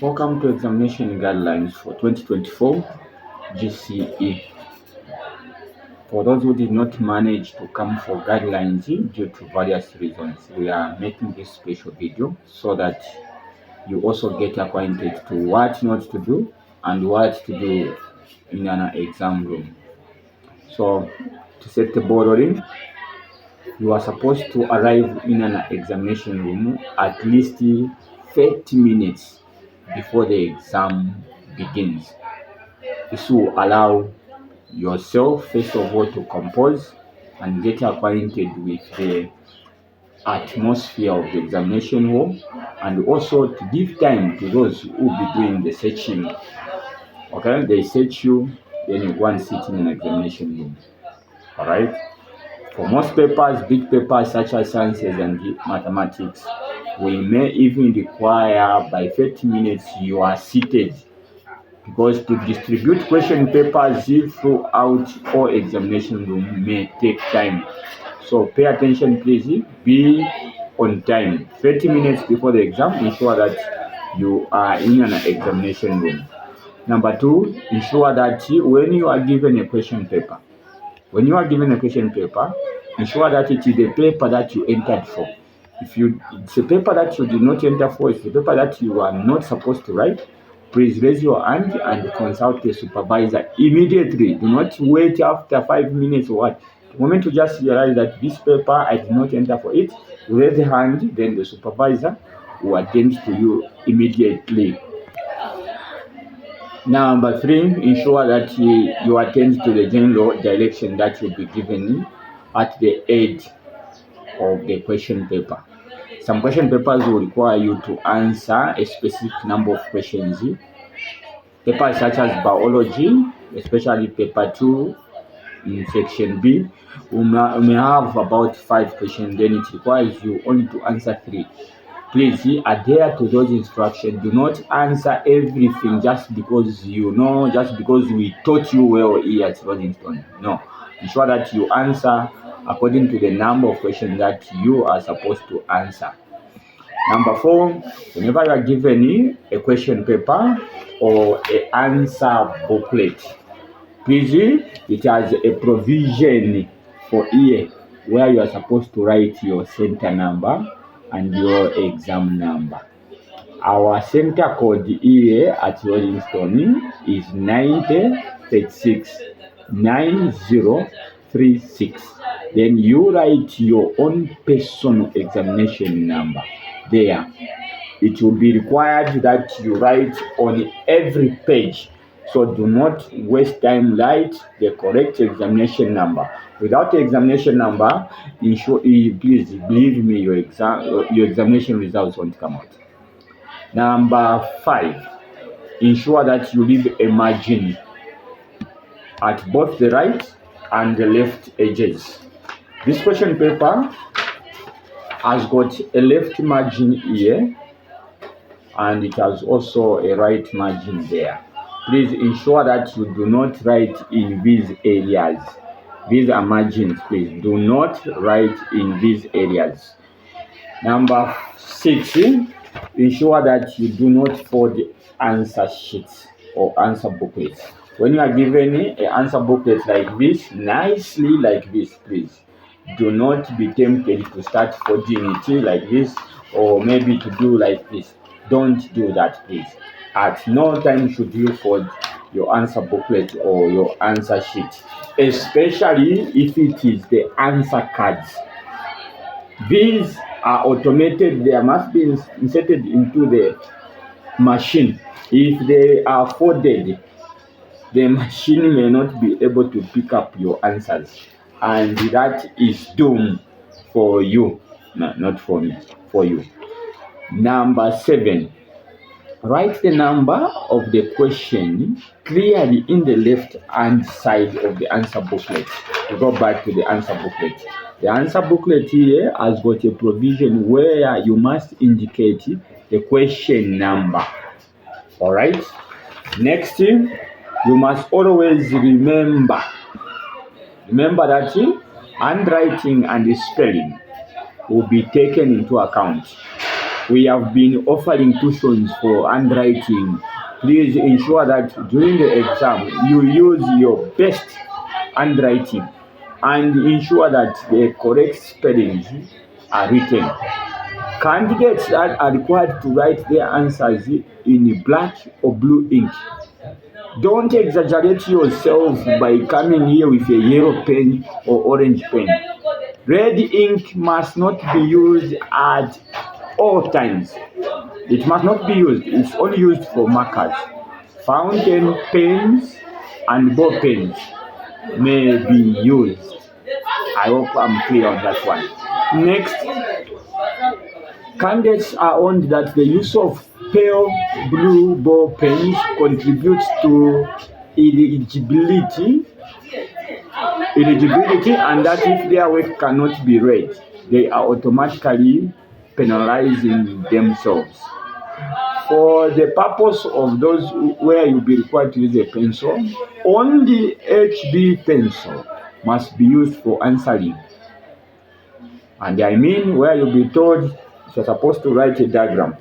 Welcome to examination guidelines for 2024 GCE. For those who did not manage to come for guidelines due to various reasons, we are making this special video so that you also get acquainted to what not to do and what to do in an exam room. So, to set the ball rolling, you are supposed to arrive in an examination room at least 30 minutes before the exam begins. This will allow yourself, first of all, to compose and get acquainted with the atmosphere of the examination hall, and also to give time to those who will be doing the searching. Okay, they search you, then you go and sit in an examination room. All right. For most papers, big papers such as sciences and mathematics, we may even require by 30 minutes you are seated, because to distribute question papers throughout all examination room may take time. So pay attention, please. Be on time. 30 minutes before the exam, ensure that you are in an examination room. Number 2, ensure that when you are given a question paper, ensure that it is the paper that you entered for. If it's a paper that you did not enter for, it's a paper that you are not supposed to write, please raise your hand and consult the supervisor immediately. Do not wait after 5 minutes or what. The moment you just realize that this paper I did not enter for it, you raise the hand, then the supervisor will attend to you immediately. Number 3, ensure that you attend to the general direction that will be given at the end of the question paper. Some question papers will require you to answer a specific number of questions. Papers such as biology, especially paper 2 in section B, may have about 5 questions, then it requires you only to answer 3. Please adhere to those instructions. Do not answer everything just because you know, just because we taught you well here at Rollington. No. Ensure that you answer according to the number of questions that you are supposed to answer. Number 4, whenever you are given a question paper or an answer booklet, please, it has a provision for here where you are supposed to write your center number and your exam number. Our center code here at Rollington is 9036 9036. Then you write your own personal examination number there. It will be required that you write on every page. So do not waste time. Write the correct examination number. Without the examination number, please believe me, your examination results won't come out. Number 5, ensure that you leave a margin at both the right and the left edges. This question paper has got a left margin here, and it has also a right margin there. Please ensure that you do not write in these areas. These are margins. Please do not write in these areas. Number 6, ensure that you do not fold answer sheets or answer booklets. When you are given an answer booklet like this, nicely like this, please do not be tempted to start folding it like this, or maybe to do like this. Don't do that, please. At no time should you fold your answer booklet or your answer sheet, especially if it is the answer cards. These are automated. They must be inserted into the machine. If they are folded, the machine may not be able to pick up your answers, and that is doom for you. No, not for me, for you. Number 7, write the number of the question clearly in the left hand side of the answer booklet. To go back to the answer booklet. The answer booklet here has got a provision where you must indicate the question number. All right. Next, you must always remember that handwriting and spelling will be taken into account. we have been offering tuitions for handwriting. Please ensure that during the exam you use your best handwriting and ensure that the correct spellings are written. Candidates that are required to write their answers in black or blue ink. Don't exaggerate yourself by coming here with a yellow pen or orange pen. Red ink must not be used at all times. It must not be used. It's only used for markers. Fountain pens and ball pens may be used. I hope I'm clear on that one. Next, candidates are warned that the use of pale blue ball pens contributes to eligibility, and that if their work cannot be read, they are automatically penalizing themselves. For the purpose of those where you'll be required to use a pencil, only HB pencil must be used for answering. And I mean where you'll be told you're supposed to write a diagram,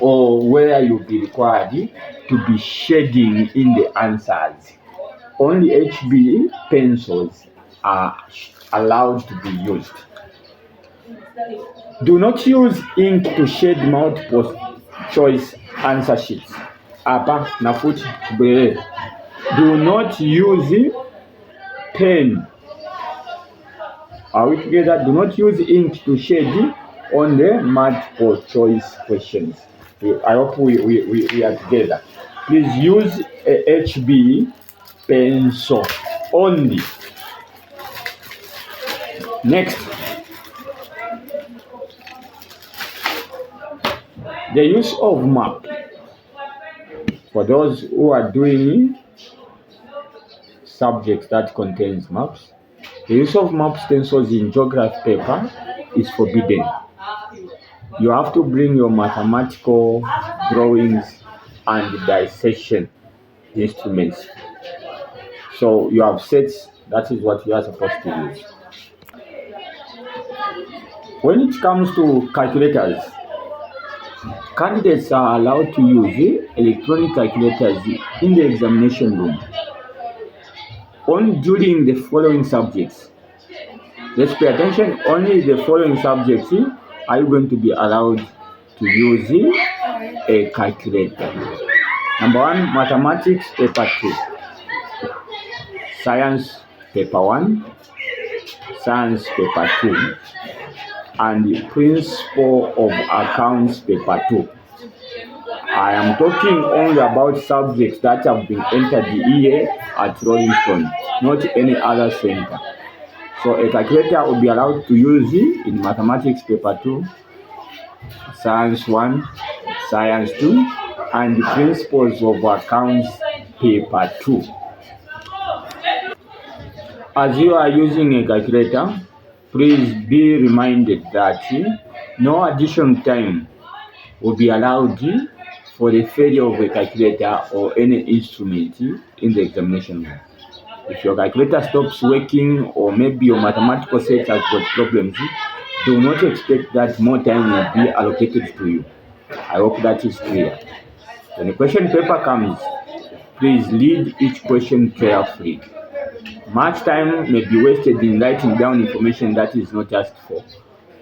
or where you'll be required to be shading in the answers. Only HB pencils are allowed to be used. Do not use ink to shade multiple choice answer sheets. Do not use pen. Are we together? Do not use ink to shade on the multiple choice questions. I hope we are together. Please use a HB pencil only. Next, the use of map. For those who are doing subjects that contains maps, the use of map stencils in geography paper is forbidden. You have to bring your mathematical drawings and dissection instruments. So you have sets, that is what you are supposed to use. When it comes to calculators, candidates are allowed to use electronic calculators in the examination room only during the following subjects. Let's pay attention. Only the following subjects are you going to be allowed to use a calculator. Number 1, mathematics paper 2, science paper 1, science paper 2, and the principle of accounts paper 2. I am talking only about subjects that have been entered here at Rolling Stone, not any other center. So a calculator will be allowed to use in mathematics paper 2, science 1, science 2, and the principles of accounts paper 2. As you are using a calculator, please be reminded that no additional time will be allowed for the failure of a calculator or any instrument in the examination room. If your calculator stops working, or maybe your mathematical set has got problems, do not expect that more time will be allocated to you. I hope that is clear. When a question paper comes, please read each question carefully. Much time may be wasted in writing down information that is not asked for,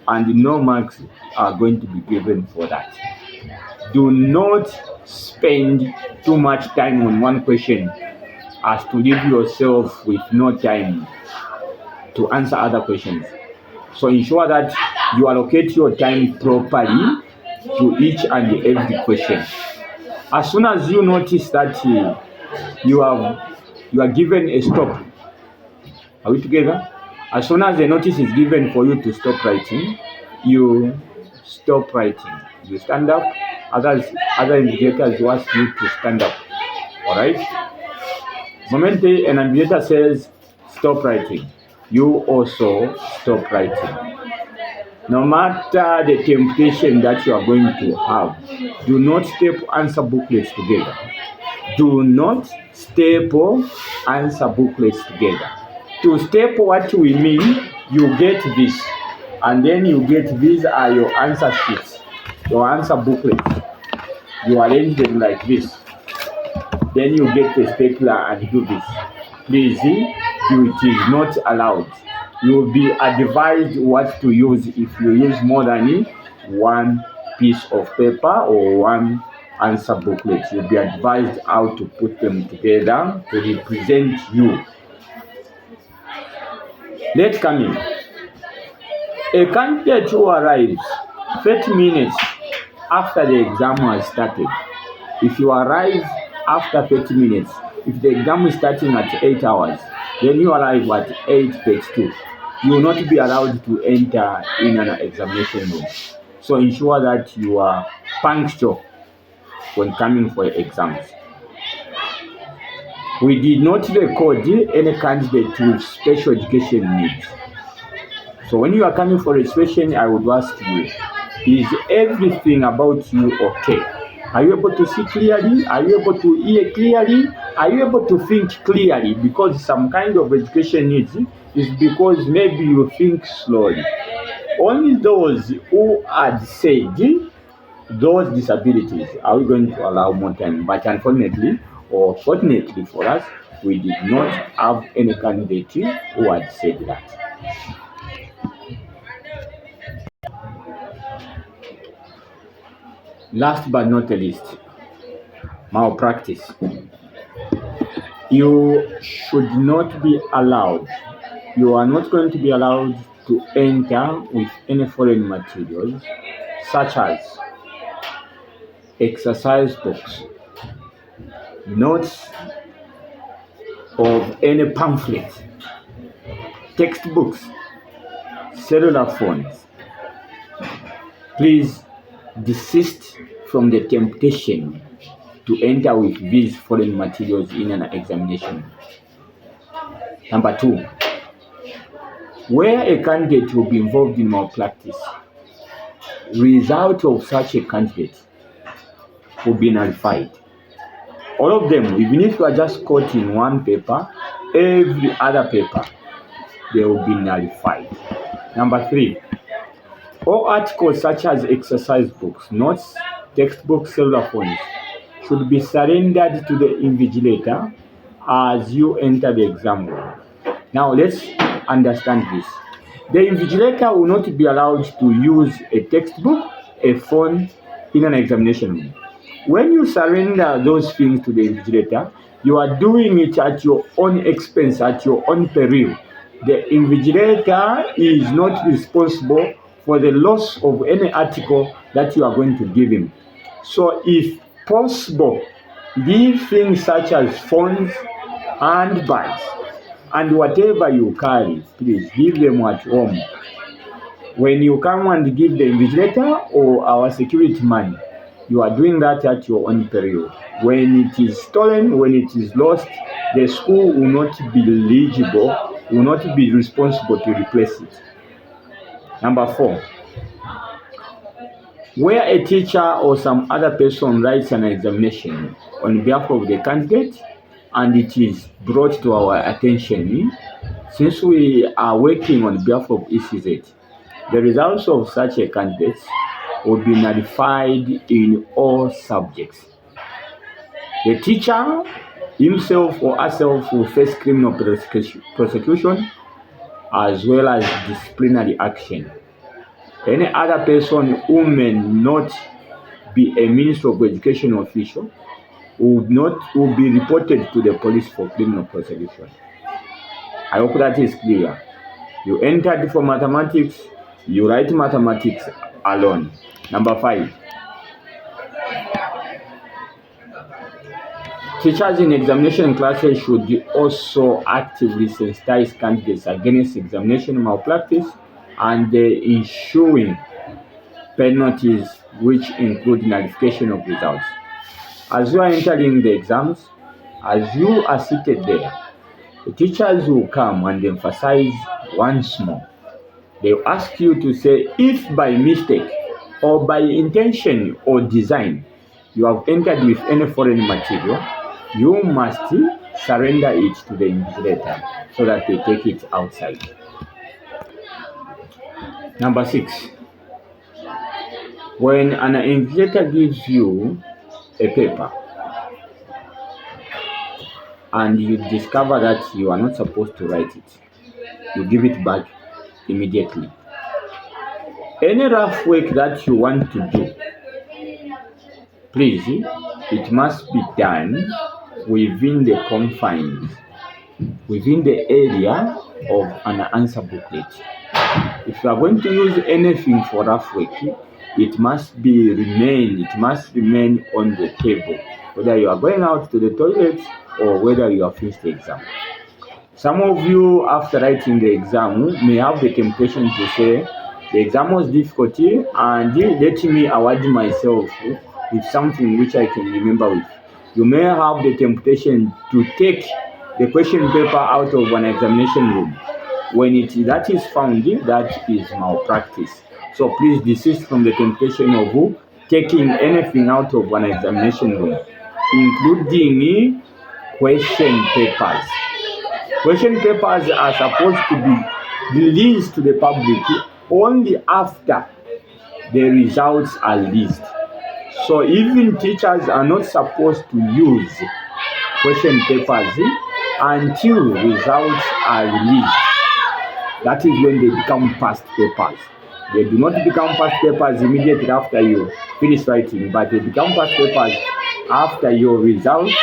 and no marks are going to be given for that. Do not spend too much time on one question as to leave yourself with no time to answer other questions. So ensure that you allocate your time properly to each and every question. As soon as you notice that you are given a stop, are we together? As soon as a notice is given for you to stop writing, you stop writing. You stand up. Other invigilators will ask you to stand up. All right? The moment an invigilator says stop writing, you also stop writing. No matter the temptation that you are going to have, do not staple answer booklets together. Do not staple answer booklets together. To staple, what we mean, you get this, and then you get these are your answer sheets. your answer booklet, you arrange them like this. Then you get the stapler and do this. Please, it is not allowed. You will be advised what to use if you use more than one piece of paper or one answer booklet. You'll be advised how to put them together to represent you. Let's come in. A candidate who arrives 30 minutes after the exam has started. If you arrive after 30 minutes, if the exam is starting at 8 hours, then you arrive at 8:32, you will not be allowed to enter in an examination room. So ensure that you are punctual when coming for exams. We did not record any candidate with special education needs. So when you are coming for registration, I would ask you, is everything about you okay? Are you able to see clearly? Are you able to hear clearly? Are you able to think clearly? Because some kind of education needs is because maybe you think slowly. Only those who had said those disabilities are we going to allow more time. But unfortunately, or fortunately for us, we did not have any candidate who had said that. Last but not least, malpractice. You should not be allowed, you are not going to be allowed to enter with any foreign materials such as exercise books, notes of any pamphlet, textbooks, cellular phones. Please desist from the temptation to enter with these foreign materials in an examination. Number 2, where a candidate will be involved in malpractice, result of such a candidate will be nullified. All of them, even if you are just caught in one paper, every other paper, they will be nullified. Number 3, all articles such as exercise books, notes, textbooks, cellular phones should be surrendered to the invigilator as you enter the exam room. Now let's understand this. The invigilator will not be allowed to use a textbook, a phone in an examination room. When you surrender those things to the invigilator, you are doing it at your own expense, at your own peril. The invigilator is not responsible for the loss of any article that you are going to give him. So if possible, leave things such as phones, handbags, and whatever you carry, please give them at home. When you come and give the invigilator or our security man, you are doing that at your own peril. When it is stolen, when it is lost, the school will not be eligible, will not be responsible to replace it. Number 4, where a teacher or some other person writes an examination on behalf of the candidate and it is brought to our attention, since we are working on behalf of ECZ, the results of such a candidate will be nullified in all subjects. The teacher himself or herself will face criminal prosecution as well as disciplinary action. Any other person who may not be a Minister of Education official will be reported to the police for criminal prosecution. I hope that is clear. You entered for mathematics, you write mathematics alone. Number 5, teachers in examination classes should also actively sensitize candidates against examination malpractice and the ensuing penalties, which include nullification of results. As you are entering the exams, as you are seated there, the teachers will come and emphasize once more. They will ask you to say, if by mistake or by intention or design you have entered with any foreign material, you must surrender it to the invigilator so that they take it outside. Number 6, When an invigilator gives you a paper and you discover that you are not supposed to write it, you give it back immediately. Any rough work that you want to do, please, it must be done within the confines, within the area of an answer booklet. If you are going to use anything for rough work, it must remain on the table, whether you are going out to the toilet or whether you have finished the exam. Some of you, after writing the exam, may have the temptation to say, the exam was difficult and let me award myself with something which I can remember with. You may have the temptation to take the question paper out of an examination room. When that is found, that is malpractice. So please desist from the temptation of taking anything out of an examination room, including question papers. Question papers are supposed to be released to the public only after the results are released. So even teachers are not supposed to use question papers until results are released. That is when they become past papers. They do not become past papers immediately after you finish writing, but they become past papers after your results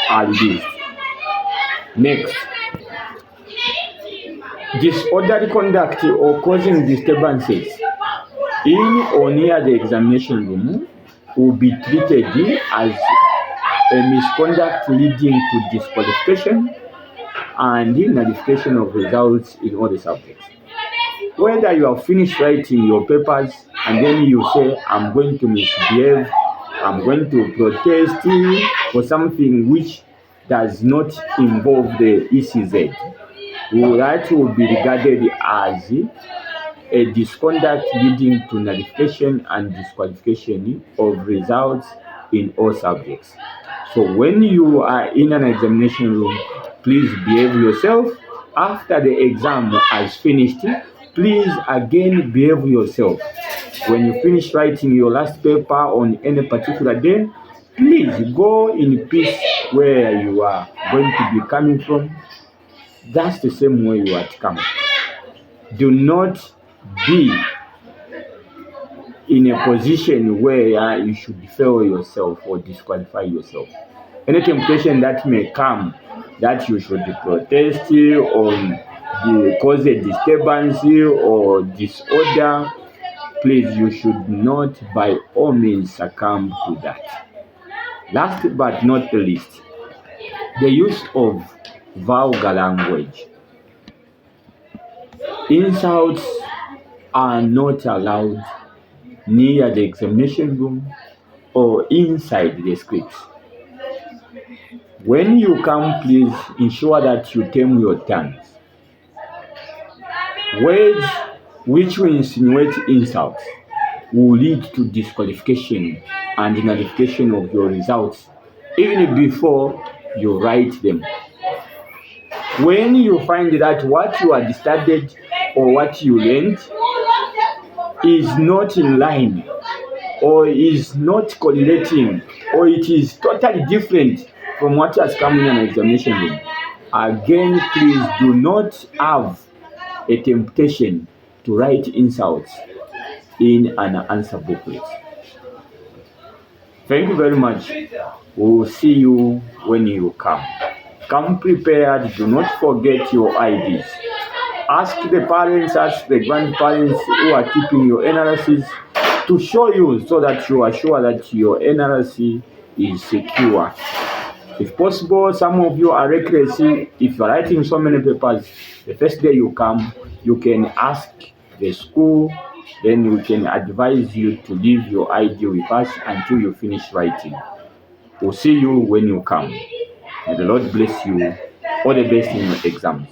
are released. Next, disorderly conduct or causing disturbances in or near the examination room will be treated as a misconduct leading to disqualification and nullification of results in all the subjects. Whether you have finished writing your papers and then you say, I'm going to misbehave, I'm going to protest for something which does not involve the ECZ, that will be regarded as a misconduct leading to nullification and disqualification of results in all subjects. So when you are in an examination room, please behave yourself. After the exam has finished, please again behave yourself. When you finish writing your last paper on any particular day, please go in peace where you are going to be coming from. That's the same way you are to come. Do not be in a position where you should fail yourself or disqualify yourself. Any temptation that may come that you should protest or cause a disturbance or disorder, please, you should not by all means succumb to that. Last but not least, the use of vulgar language. Insults are not allowed near the examination room or inside the scripts. When you come, please ensure that you tame your tongues. Words which will insinuate insults will lead to disqualification and nullification of your results even before you write them. When you find that what you had studied or what you learned is not in line or is not correlating or it is totally different from what has come in an examination room, again, please do not have a temptation to write insults in an answer booklet. Thank you very much. We'll see you when you come. Come prepared. Do not forget your IDs. Ask the parents, ask the grandparents who are keeping your NRCs to show you so that you are sure that your NRC is secure. If possible, some of you are reckless. If you are writing so many papers, the first day you come, you can ask the school, then we can advise you to leave your ID with us until you finish writing. We'll see you when you come. May the Lord bless you. All the best in your exams.